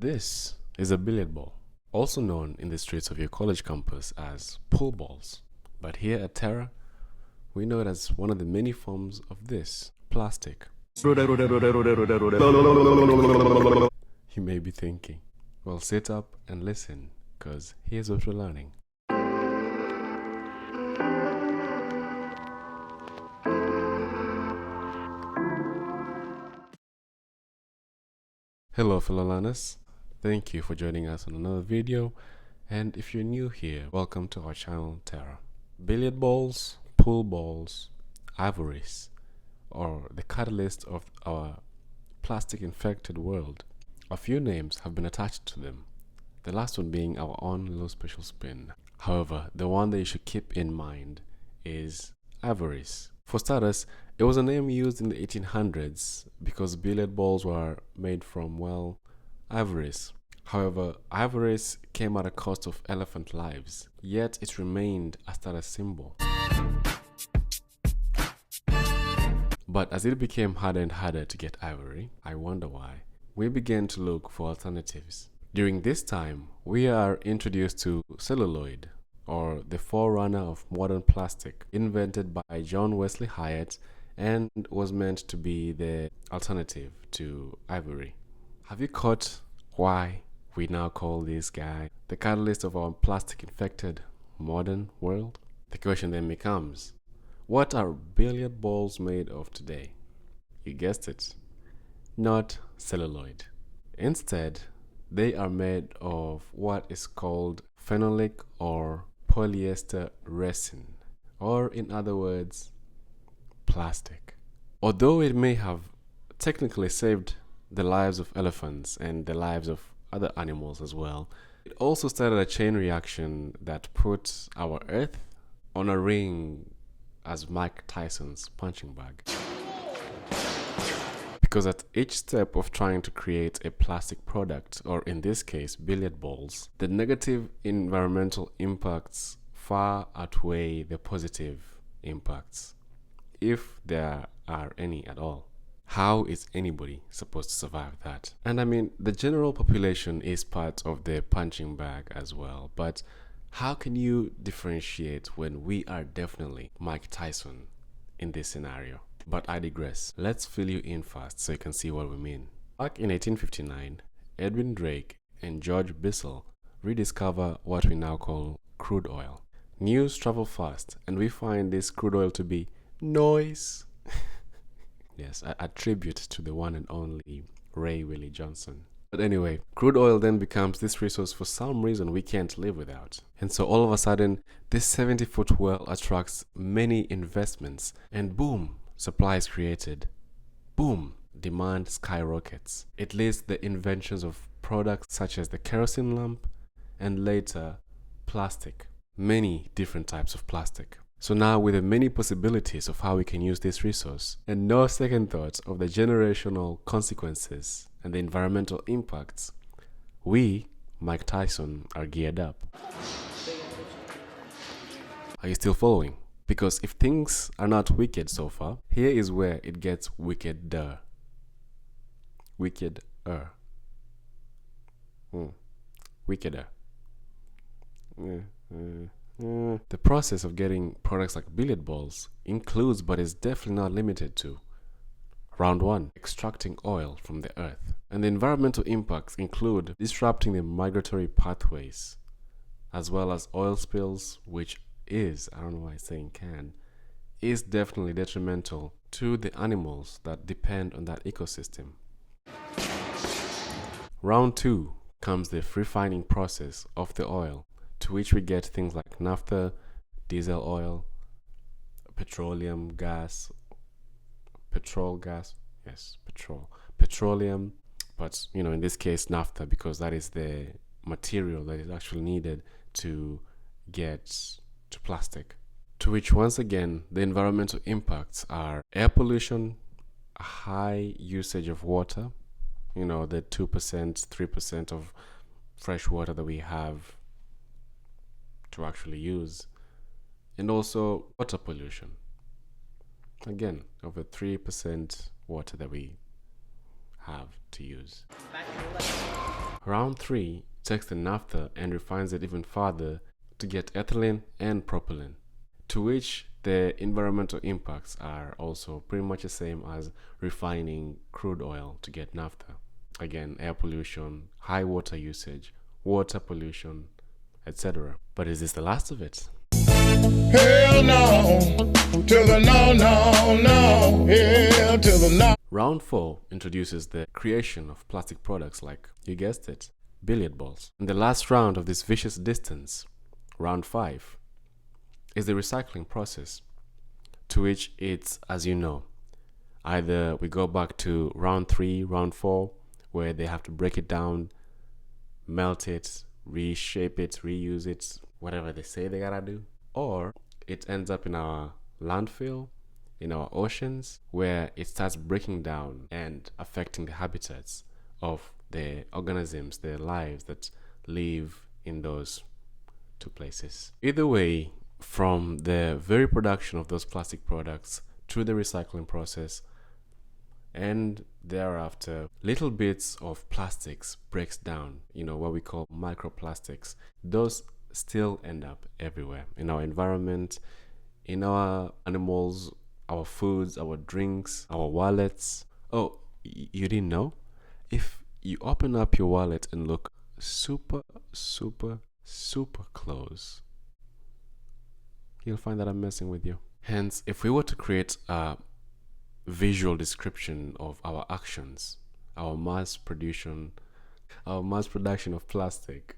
This is a billiard ball, also known in the streets of your college campus as pool balls. But here at TERA, we know it as one of the many forms of this plastic. You may be thinking, well, sit up and listen, because here's what we're learning. Hello, fellow learners. Thank you for joining us on another video. And if you're new here, welcome to our channel, TERA. Billiard balls, pool balls, ivories, or the catalyst of our plastic-infected world. A few names have been attached to them, the last one being our own little special spin. However, the one that you should keep in mind is Ivories. For starters, it was a name used in the 1800s because billiard balls were made from, well, ivories. However, ivories came at a cost of elephant lives, yet it remained a status symbol. But as it became harder and harder to get ivory, I wonder why, we began to look for alternatives. During this time, we are introduced to celluloid, or the forerunner of modern plastic, invented by John Wesley Hyatt and was meant to be the alternative to ivory. Have you caught why we now call this guy the catalyst of our plastic-infected modern world? The question then becomes, what are billiard balls made of today? You guessed it, not celluloid. Instead, they are made of what is called phenolic or polyester resin, or in other words, plastic. Although it may have technically saved the lives of elephants and the lives of other animals as well, it also started a chain reaction that put our Earth on a ring as Mike Tyson's punching bag. Because at each step of trying to create a plastic product, or in this case, billiard balls, the negative environmental impacts far outweigh the positive impacts, if there are any at all. How is anybody supposed to survive that? And I mean, the general population is part of the punching bag as well, but how can you differentiate when we are definitely Mike Tyson in this scenario? But I digress. Let's fill you in fast so you can see what we mean. Back in 1859, Edwin Drake and George Bissell rediscover what we now call crude oil. News travel fast, and we find this crude oil to be noise. Yes, a tribute to the one and only Ray Willie Johnson. But anyway, crude oil then becomes this resource for some reason we can't live without. And so all of a sudden, this 70-foot well attracts many investments, and boom, supply is created. Boom, demand skyrockets. It leads to the inventions of products such as the kerosene lamp and later plastic. Many different types of plastic. So now with the many possibilities of how we can use this resource and no second thoughts of the generational consequences and the environmental impacts, we, Mike Tyson, are geared up. Are you still following? Because if things are not wicked so far, here is where it gets wickeder. Wickeder. Wickeder. The process of getting products like billiard balls includes, but is definitely not limited to, round one, extracting oil from the earth. And the environmental impacts include disrupting the migratory pathways, as well as oil spills, which is, I don't know why I'm saying can, is definitely detrimental to the animals that depend on that ecosystem. Round two comes the refining process of the oil, to which we get things like naphtha, diesel oil, petroleum gas, petroleum, but in this case naphtha, because that is the material that is actually needed to get to plastic. To which once again the environmental impacts are air pollution, a high usage of water, the 2%, 3% of fresh water that we have to actually use, and also water pollution, again over 3% water that we have to use. Round 3 takes the naphtha and refines it even further to get ethylene and propylene, to which the environmental impacts are also pretty much the same as refining crude oil to get naphtha. Again, air pollution, high water usage, water pollution, etc. But is this the last of it? Hell no, to the no, no, no, hell to the no. Round 4 introduces the creation of plastic products like, you guessed it, billiard balls. And the last round of this vicious distance, round 5, is the recycling process, to which it's, as you know, either we go back to round 3, round 4, where they have to break it down, melt it, reshape it, reuse it, whatever they say they gotta do, or it ends up in our landfill, in our oceans, where it starts breaking down and affecting the habitats of the organisms, the lives that live in those two places. Either way, from the very production of those plastic products through the recycling process and thereafter, little bits of plastics breaks down, what we call microplastics. Those still end up everywhere in our environment, in our animals, our foods, our drinks, our wallets. Oh, you didn't know? If you open up your wallet and look super close, you'll find that I'm messing with you. Hence, if we were to create a visual description of our actions, our mass production of plastic,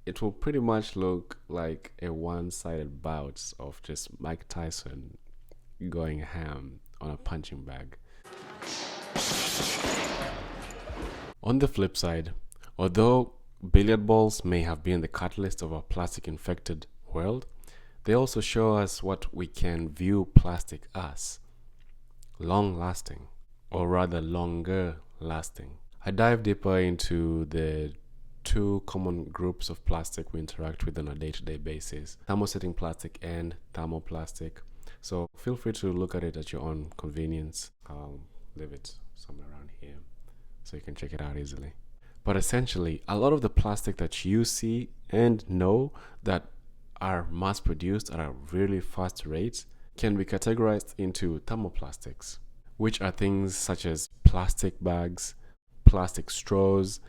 it will pretty much look like a one-sided bout of just Mike Tyson going ham on a punching bag. On the flip side, although billiard balls may have been the catalyst of our plastic-infected world, they also show us what we can view plastic as: long-lasting, or rather longer-lasting. I dive deeper into the two common groups of plastic we interact with on a day-to-day basis: thermosetting plastic and thermoplastic. So feel free to look at it at your own convenience. I'll leave it somewhere around here so you can check it out easily. But essentially, a lot of the plastic that you see and know that are mass produced at a really fast rate can be categorized into thermoplastics, which are things such as plastic bags, plastic straws,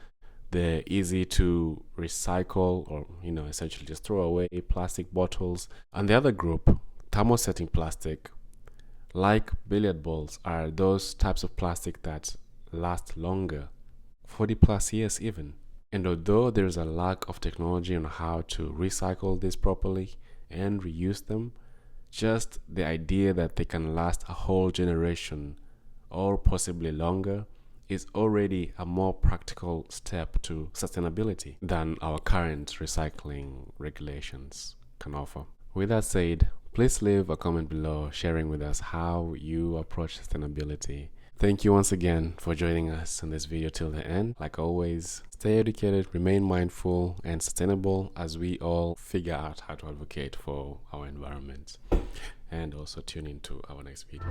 the easy to recycle or essentially just throw away plastic bottles. And the other group, thermosetting plastic, like billiard balls, are those types of plastic that last longer, 40 plus years even. And although there's a lack of technology on how to recycle this properly and reuse them, just the idea that they can last a whole generation or possibly longer is already a more practical step to sustainability than our current recycling regulations can offer. With that said, please leave a comment below sharing with us how you approach sustainability. Thank you once again for joining us in this video till the end. Like always, stay educated, remain mindful and sustainable as we all figure out how to advocate for our environment. And also tune into our next video.